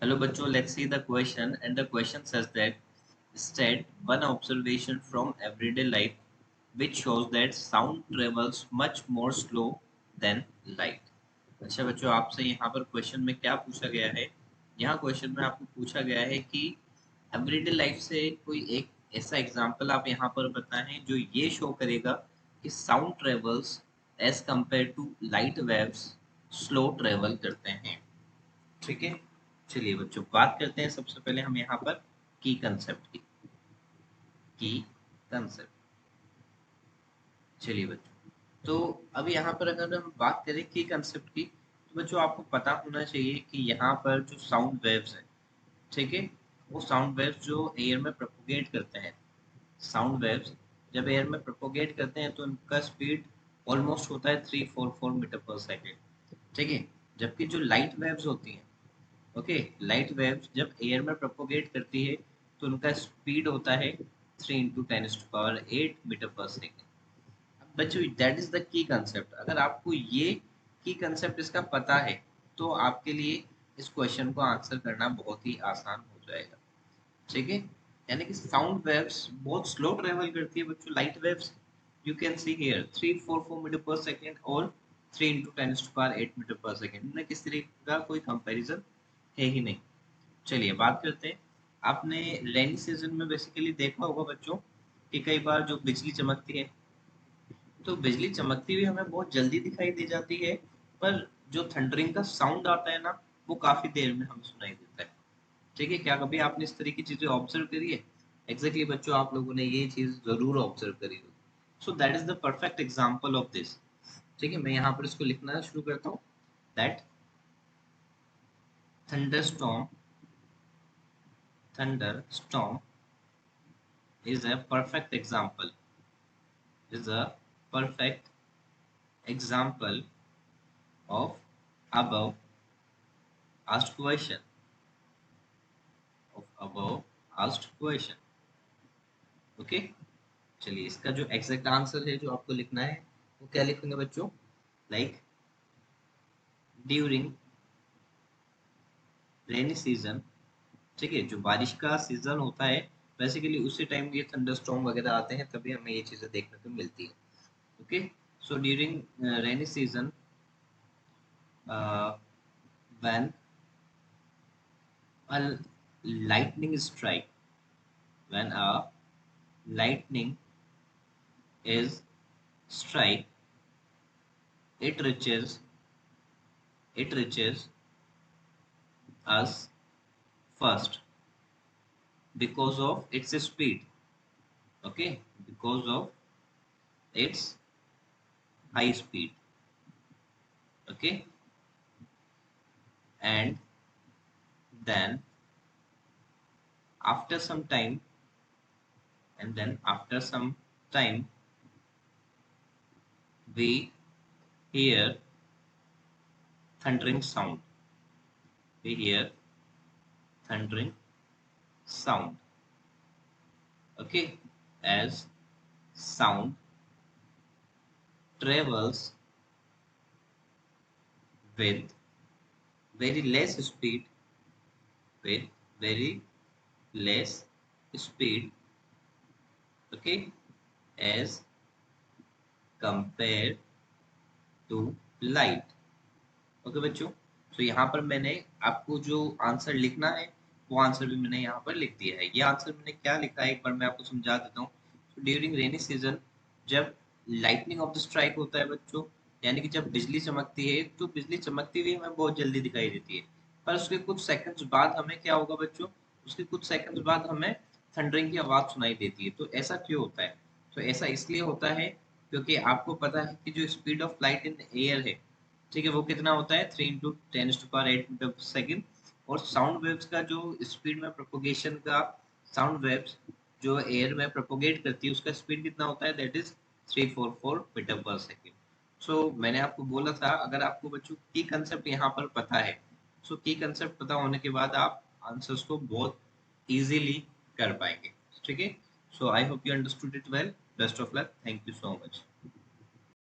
Hello बच्चों, let's see the question and the question says that state one observation from everyday life which shows that sound travels much more slow than light. अच्छा बच्चों, आपसे यहाँ पर question में क्या पूछा गया है? यहाँ क्वेश्चन में आपको पूछा गया है कि एवरीडे लाइफ से कोई एक ऐसा एग्जांपल आप यहाँ पर बताएं जो ये शो करेगा कि sound travels as compare to light waves slow travel करते हैं। ठीक है, चलिए बच्चों बात करते हैं सबसे पहले हम यहाँ पर की कंसेप्ट की कंसेप्ट। चलिए बच्चों, तो अब यहाँ पर अगर हम बात करें की कंसेप्ट की, तो बच्चों आपको पता होना चाहिए कि यहाँ पर जो साउंड वेव्स है, ठीक है, वो साउंड वेव्स जो एयर में प्रोपोगेट करते हैं, साउंड वेव्स जब एयर में प्रोपोगेट करते हैं तो उनका स्पीड ऑलमोस्ट होता है 344 मीटर पर सेकेंड। ठीक है, जबकि जो लाइट वेव्स होती हैं, ओके, लाइट वेव्स जब एयर में प्रोपोगेट करती है तो उनका स्पीड होता है 3 × 10⁸ मीटर पर सेकेंड। बच्चों that is the key concept. अगर आपको ये की कंसेप्ट इसका पता है तो आपके लिए इस क्वेश्चन को आंसर करना बहुत ही आसान हो जाएगा। ठीक है, यानी कि साउंड वेव्स बहुत स्लो ट्रेवल करती है बच्चों, light waves you can see here 344 metre पर सेकेंड और 3 × 10⁸ मीटर पर सेकेंड, इनमें किस तरीके का कोई कंपैरिजन है ही नहीं। चलिए बात करते हैं। आपने रेनी सीजन में बेसिकली देखा होगा बच्चों कि कई बार जो बिजली चमकती है, तो बिजली चमकती हुई हमें बहुत जल्दी दिखाई दे जाती है, पर जो थंडरिंग का साउंड आता है ना, वो काफी देर में हमें सुनाई देता है। ठीक है, क्या कभी आपने इस तरह की चीजें ऑब्जर्व करी है? एग्जैक्टली बच्चों, आप लोगों ने ये चीज जरूर ऑब्जर्व करी होगी। So that is the perfect example of this. ठीक है, मैं यहाँ पर इसको लिखना शुरू करता हूँ। That thunderstorm thunderstorm is a perfect example is a perfect example of above asked question of above asked question। Okay, चलिए इसका जो एग्जैक्ट आंसर है जो आपको लिखना है वो क्या लिखेंगे बच्चों? लाइक ड्यूरिंग रेनी सीजन, ठीक है, जो बारिश का सीजन होता है बेसिकली उसी टाइम ये थंडरस्टॉर्म वगैरह आते हैं, तभी हमें ये चीजें देखने को मिलती है। Okay, so during rainy season when a lightning strike, when a lightning is strike, it reaches it reaches us first because of its speed. Okay, because of its high speed. Okay, and then after some time, and then after some time, we hear thundering sound. We hear thundering sound. Okay, as sound travels with very less speed, with very less speed, okay, as compared to light। Okay बच्चों, तो यहाँ पर मैंने आपको जो answer लिखना है वो आंसर भी मैंने यहाँ पर लिख दिया है। ये आंसर मैंने क्या लिखा है एक बार मैं आपको समझा देता हूँ। ड्यूरिंग रेनी सीजन, जब लाइटनिंग ऑफ द स्ट्राइक होता है बच्चों, यानी कि जब बिजली चमकती है तो बिजली चमकती हुई हमें बहुत जल्दी दिखाई देती है, पर उसके कुछ सेकंड्स बाद हमें क्या होगा बच्चों, उसके कुछ सेकंड्स बाद हमें थंडरिंग की आवाज सुनाई देती है। तो ऐसा क्यों होता है? तो ऐसा इसलिए होता है क्योंकि आपको पता है कि जो speed of light in air है, ठीक है, वो कितना होता है 3 × 10⁸ मीटर पर सेकेंड। और साउंड वेव्स का जो स्पीड में प्रोपोगेशन का, साउंड वेव्स जो एयर में प्रोपोगेट करती है उसका स्पीड कितना होता है? दैट इज 344 मीटर पर सेकेंड। सो मैंने आपको बोला था अगर आपको बच्चों की कंसेप्ट यहाँ पर पता है, सो की कंसेप्ट पता होने के बाद आप आंसर्स को बहुत इजीली कर पाएंगे। ठीक है, so I hope you understood it well. Best of luck, thank you so much.